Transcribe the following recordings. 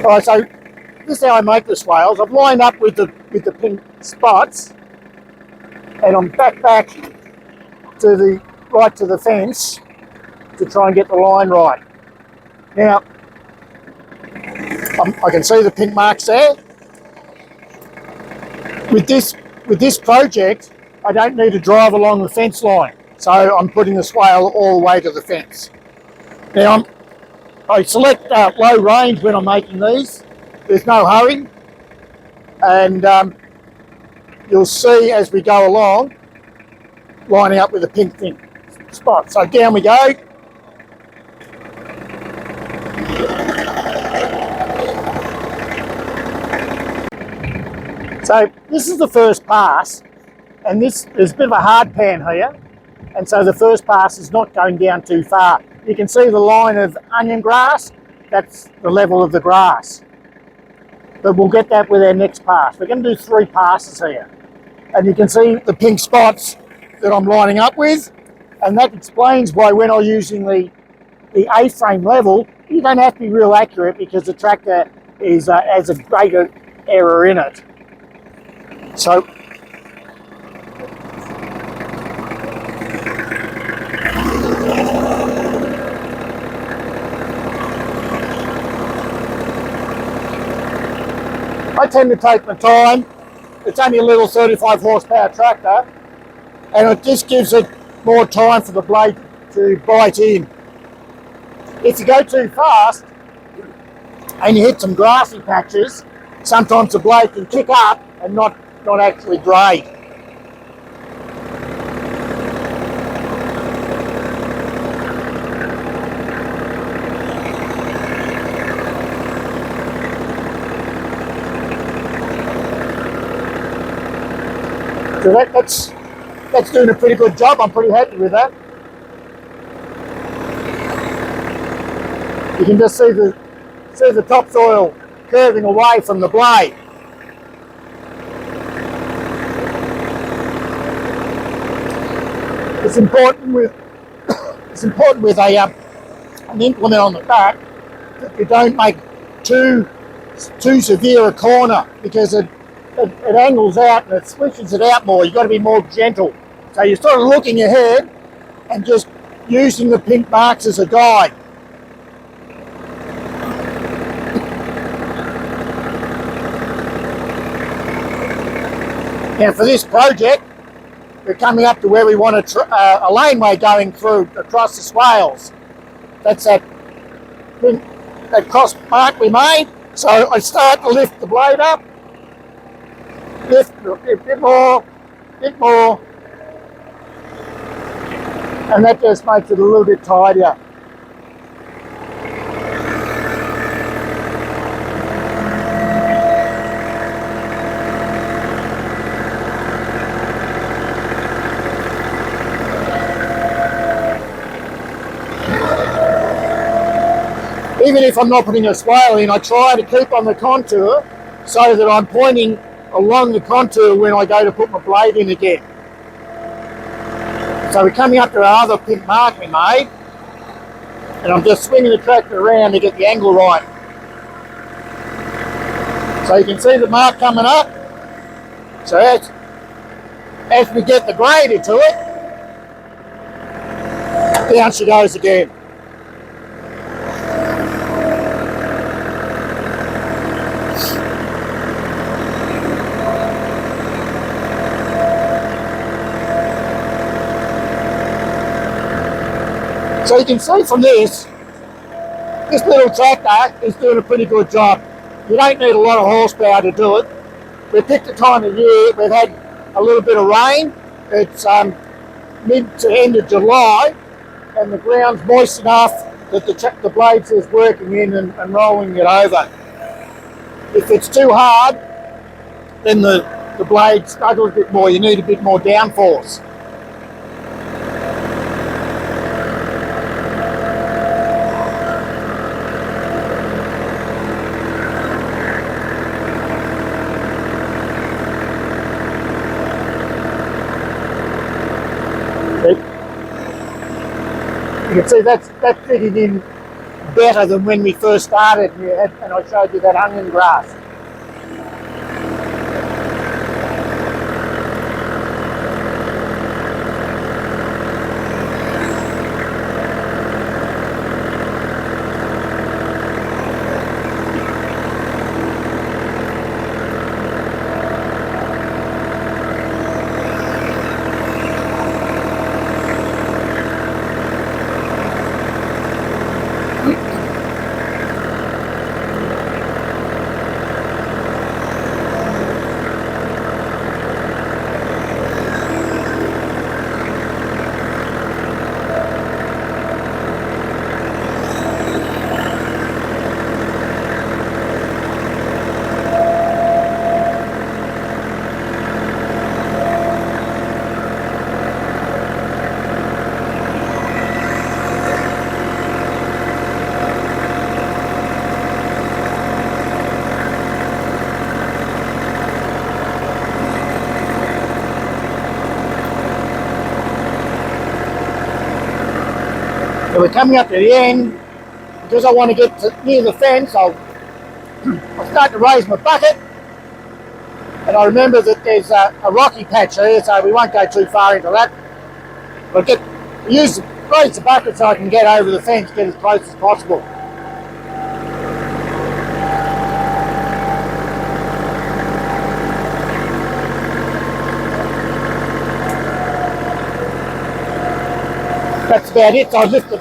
Alright, so this is how I make the swales. I've lined up with the pink spots, and I'm back to the right to the fence to try and get the line right. Now, I can see the pink marks there. With this project, I don't need to drive along the fence line, so I'm putting the swale all the way to the fence. Now, I select low range when I'm making these. There's no hurry, and you'll see as we go along, lining up with the pink spot. So down we go. So this is the first pass, and there's a bit of a hard pan here, and so the first pass is not going down too far. You can see the line of onion grass, that's the level of the grass. But we'll get that with our next pass. We're going to do 3 passes here. And you can see the pink spots that I'm lining up with, and that explains why when I'm using the A-frame level, you don't have to be real accurate because the tractor has a greater error in it. So I tend to take my time. It's only a little 35 horsepower tractor, and it just gives it more time for the blade to bite in. If you go too fast and you hit some grassy patches, sometimes the blade can kick up and not actually grade. So that's doing a pretty good job. I'm pretty happy with that. You can just see the topsoil curving away from the blade. It's important with an implement on the back that you don't make too severe a corner, because it angles out and it swishes it out more. You've got to be more gentle. So you're sort of looking ahead and just using the pink marks as a guide. Now for this project, we're coming up to where we want a laneway going through across the swales. That's that cross mark we made. So I start to lift the blade up. Lift a bit more, and that just makes it a little bit tidier. Even if I'm not putting a swale in, I try to keep on the contour so that I'm pointing along the contour when I go to put my blade in again. So we're coming up to our other pink mark we made, and I'm just swinging the tractor around to get the angle right. So you can see the mark coming up. So as we get the grade into it, down she goes again. So you can see from this little tractor is doing a pretty good job. You don't need a lot of horsepower to do it. We picked the time of year, we've had a little bit of rain. It's mid to end of July, and the ground's moist enough that the blades is working in and rolling it over. If it's too hard, then the blade struggles a bit more. You need a bit more downforce. You can see that's digging in better than when we first started, and I showed you that onion grass. So we're coming up to the end. Because I want to get near the fence, I'll start to raise my bucket. And I remember that there's a rocky patch here, so we won't go too far into that. But raise the bucket so I can get over the fence, get as close as possible. That's about it. So I lift the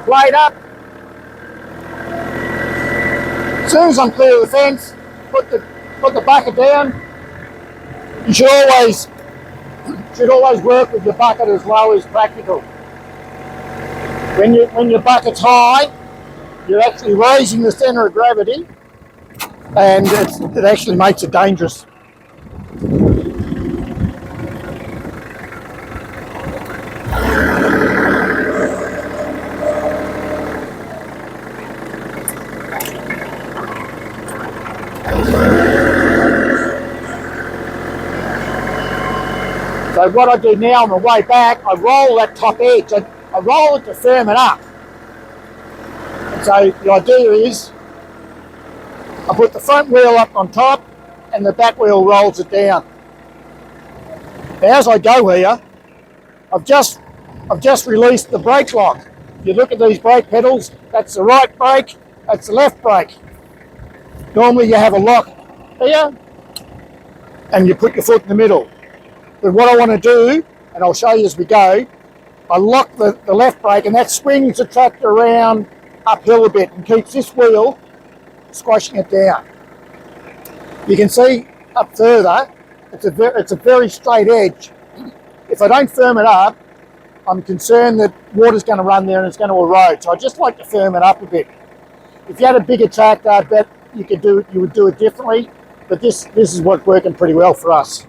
blade up. As soon as I'm clear of the fence, put the bucket down. You should always work with your bucket as low as practical. When your bucket's high, you're actually raising the centre of gravity, and it actually makes it dangerous. So what I do now on the way back, I roll that top edge. I roll it to firm it up. And so the idea is I put the front wheel up on top and the back wheel rolls it down. Now as I go here, I've just released the brake lock. If you look at these brake pedals, that's the right brake, that's the left brake. Normally you have a lock here and you put your foot in the middle. But what I want to do, and I'll show you as we go, I lock the left brake and that swings the tractor around uphill a bit and keeps this wheel squashing it down. You can see up further, it's a very straight edge. If I don't firm it up, I'm concerned that water's going to run there and it's going to erode. So I just like to firm it up a bit. If you had a bigger tractor, I bet you would do it differently. But this is what's working pretty well for us.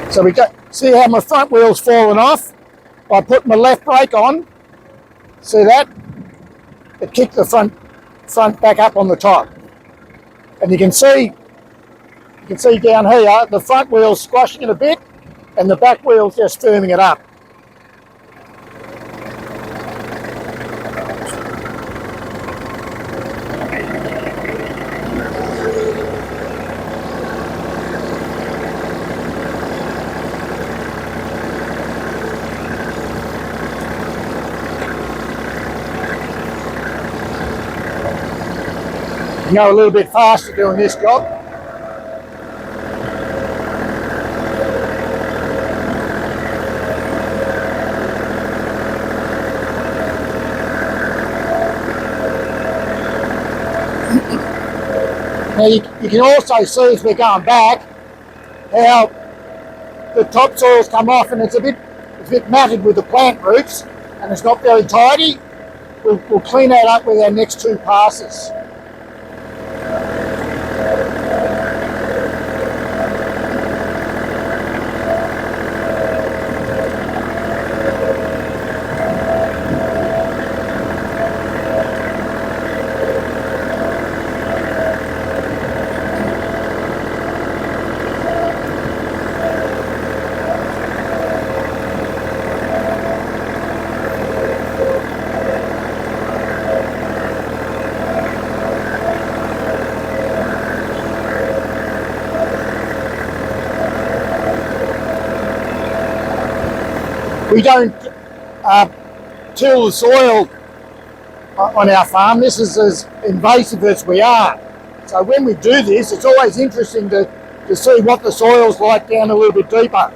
So see how my front wheel's fallen off? I put my left brake on. See that? It kicked the front back up on the top. And you can see down here, the front wheel's squashing it a bit and the back wheel's just firming it up. You go a little bit faster doing this job. Now you can also see as we're going back how the topsoil's come off and it's a bit matted with the plant roots and it's not very tidy. We'll clean that up with our next two passes. We don't till the soil on our farm. This is as invasive as we are. So when we do this, it's always interesting to see what the soil's like down a little bit deeper.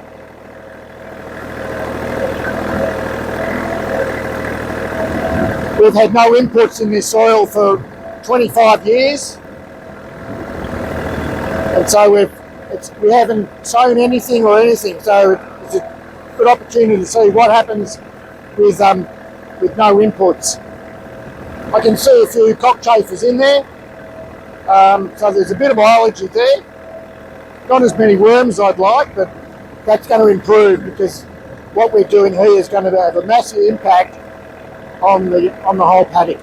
We've had no inputs in this soil for 25 years. And so we haven't sown anything or anything. So it's a good opportunity to see what happens with no inputs. I can see a few cockchafers in there. So there's a bit of biology there. Not as many worms as I'd like, but that's going to improve because what we're doing here is going to have a massive impact on the whole paddock.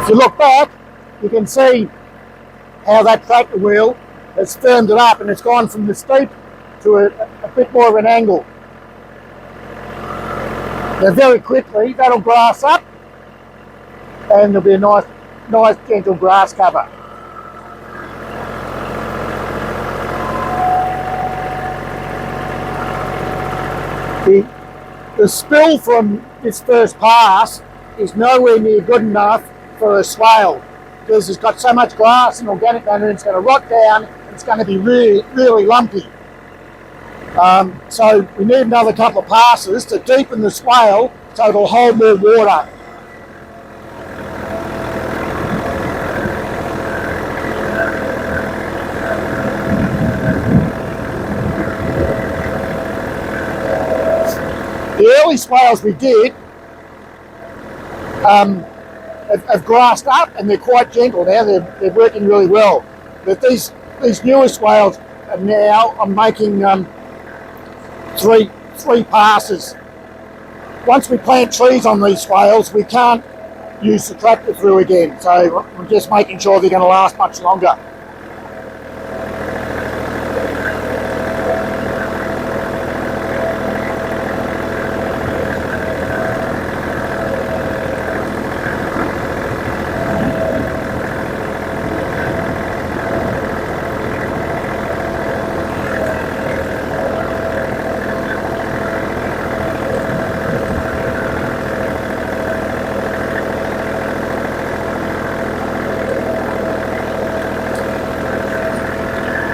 If you look back, you can see how that tractor wheel has firmed it up and it's gone from the steep to a bit more of an angle. Now very quickly that'll grass up and there'll be a nice gentle grass cover. The spill from this first pass is nowhere near good enough for a swale because it's got so much grass and organic matter, it's going to rot down, it's going to be really, really lumpy. So we need another couple of passes to deepen the swale so it'll hold more water. The early swales we did have grassed up and they're quite gentle now, they're working really well. But these newer swales are now, I'm making three passes. Once we plant trees on these swales, we can't use the tractor through again. So we're just making sure they're going to last much longer.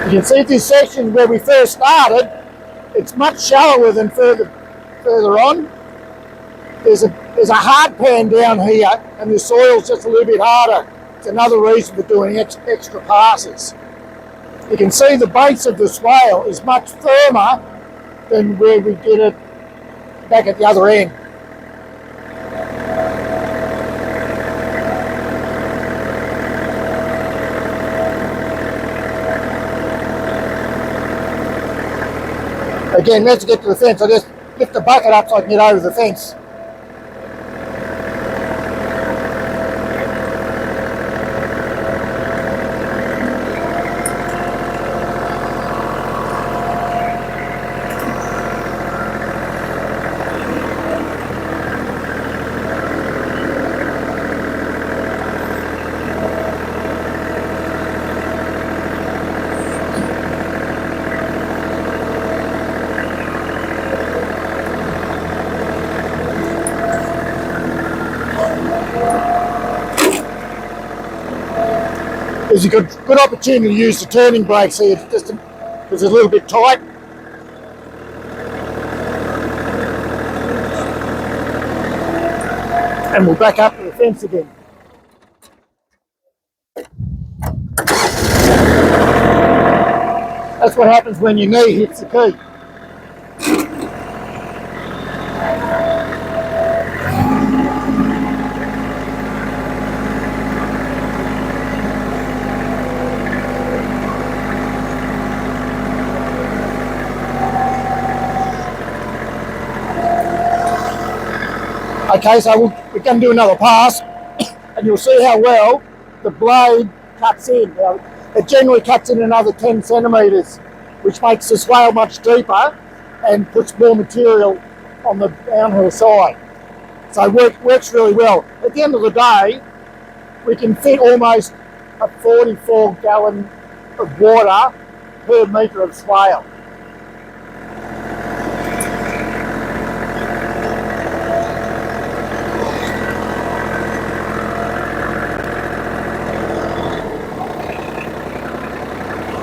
You can see this section where we first started, it's much shallower than further on. There's a hard pan down here and the soil's just a little bit harder. It's another reason for doing extra passes. You can see the base of the swale is much firmer than where we did it back at the other end. Again, let's get to the fence. I just lift the bucket up so I can get over the fence. There's a good opportunity to use the turning brakes here, just because it's a little bit tight. And we'll back up to the fence again. That's what happens when your knee hits the key. Okay, so we're going to do another pass and you'll see how well the blade cuts in. Now, it generally cuts in another 10 centimetres, which makes the swale much deeper and puts more material on the downhill side. So it works really well. At the end of the day, we can fit almost a 44 gallon of water per metre of swale.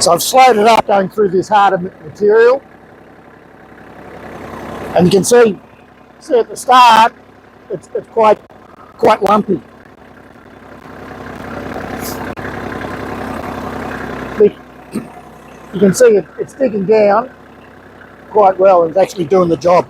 So I've slowed it up going through this harder material, and you can see at the start it's quite lumpy. You can see it's digging down quite well and it's actually doing the job.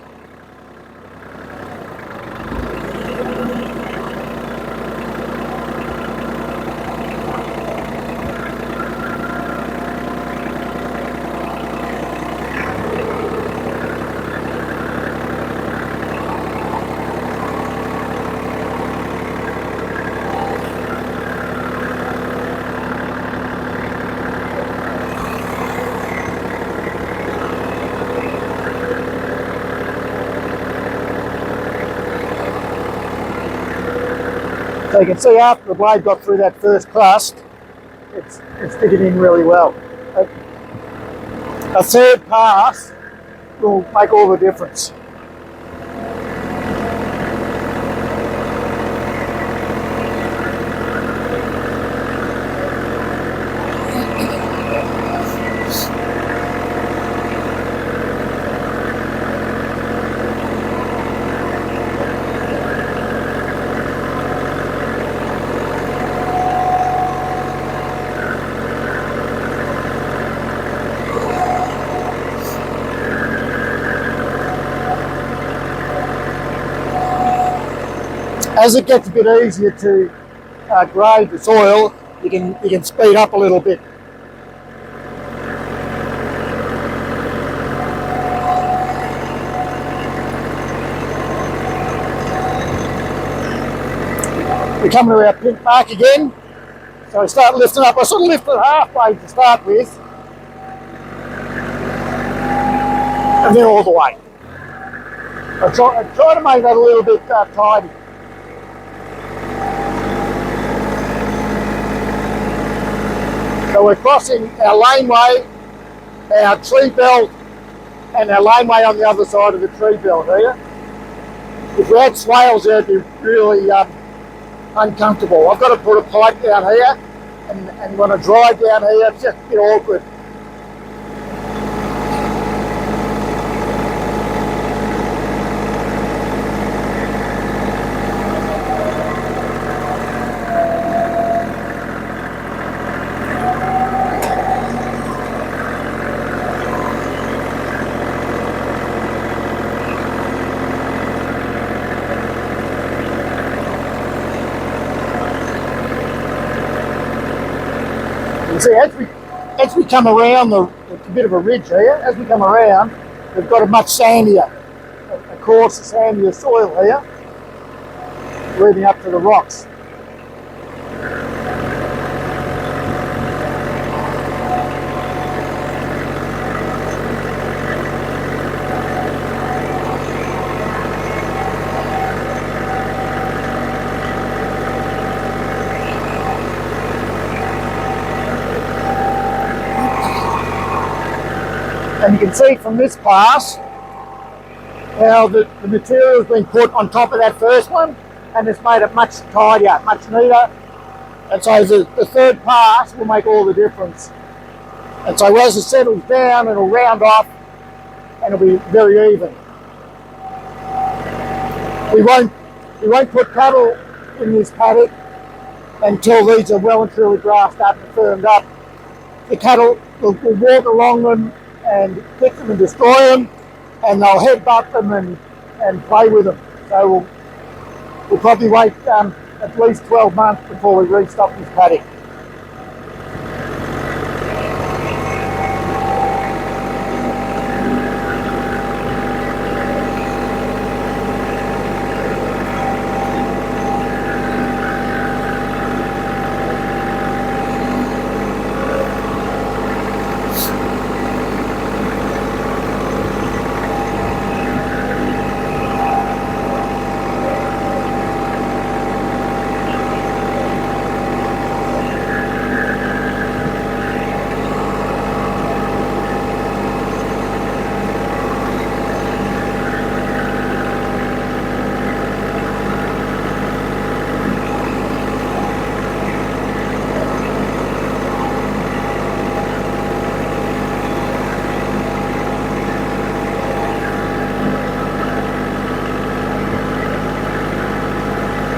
So you can see after the blade got through that first crust, it's digging in really well. A third pass will make all the difference. As it gets a bit easier to grade the soil, you can speed up a little bit. We come to our pink mark again, so I start lifting up. I sort of lift it halfway to start with, and then all the way. I try to make that a little bit tidy. So we're crossing our laneway, our tree belt, and our laneway on the other side of the tree belt here. If we had swales there, it'd be really uncomfortable. I've got to put a pipe down here, and when I drive down here, it's just a bit awkward. See, as we come around it's a bit of a ridge here. As we come around, we've got a much sandier, a coarser, sandier soil here, leading up to the rocks. And you can see from this pass how the material has been put on top of that first one, and it's made it much tidier, much neater. And so the third pass will make all the difference. And so as it settles down, it'll round off and it'll be very even. We won't put cattle in this paddock until these are well and truly grassed up and firmed up. The cattle will walk along them and pick them and destroy them, and they'll headbutt them and play with them. So we'll probably wait at least 12 months before we restock this paddock.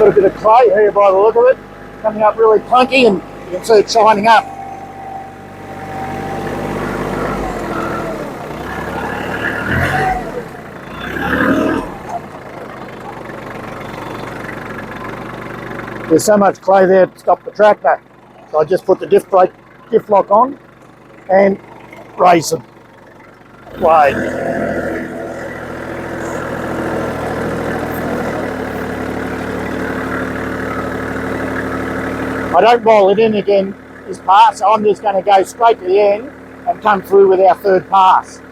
Got a bit of clay here by the look of it, coming up really clunky, and you can see it shining up. There's so much clay there to stop the tractor, so I just put the diff lock on and raise the blade. I don't roll it in again this pass, so I'm just going to go straight to the end and come through with our third pass.